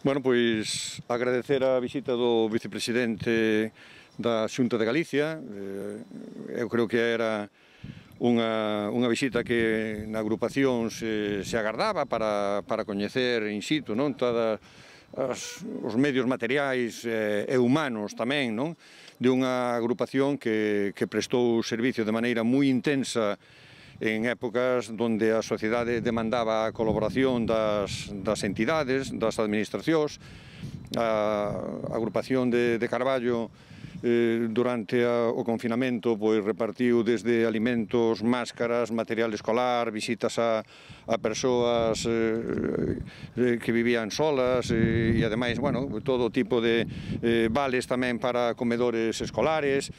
Bueno, pois agradecer a visita do vicepresidente da Xunta de Galicia. Eu creo que era unha visita que na agrupación se agardaba para coñecer in situ, non, todos os medios materiais e humanos tamén, non, de unha agrupación que prestou servicio de maneira moi intensa en épocas onde a sociedade demandaba a colaboración das entidades, das administracións. A agrupación de Carballo durante o confinamento repartiu desde alimentos, máscaras, material escolar, visitas a persoas que vivían solas e ademais, bueno, todo tipo de vales tamén para comedores escolares.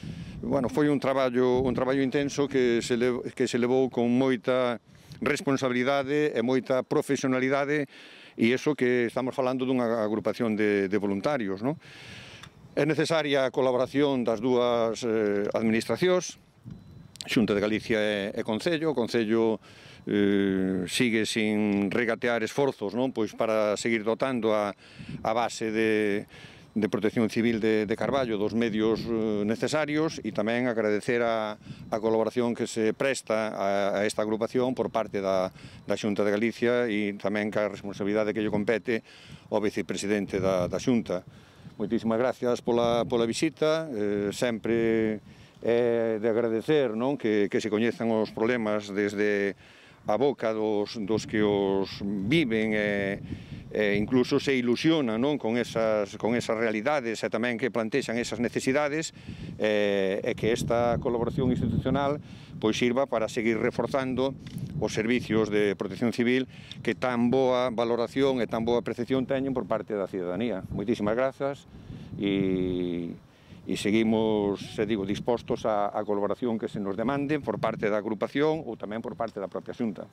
Bueno, foi un traballo intenso que se levou con moita responsabilidade e moita profesionalidade, e iso que estamos falando dunha agrupación de voluntarios, non? É necesaria a colaboración das dúas administracións, Xunta de Galicia e Concello. O Concello sigue sin regatear esforzos, non, pois para seguir dotando a base de Protección Civil de Carballo dos medios necesarios, e tamén agradecer a colaboración que se presta a esta agrupación por parte da Xunta de Galicia, e tamén que a responsabilidade que lle compete ao vicepresidente da Xunta. Moitísimas gracias pola visita. Sempre é de agradecer, non, que se coñezan os problemas desde a boca dos que os viven e incluso se ilusionan, non, con esas realidades e tamén que plantexan esas necesidades, e que esta colaboración institucional pois sirva para seguir reforzando os servicios de protección civil que tan boa valoración e tan boa percepción teñen por parte da cidadanía. Moitísimas grazas e seguimos, dispostos á colaboración que se nos demande por parte da agrupación ou tamén por parte da propia Xunta.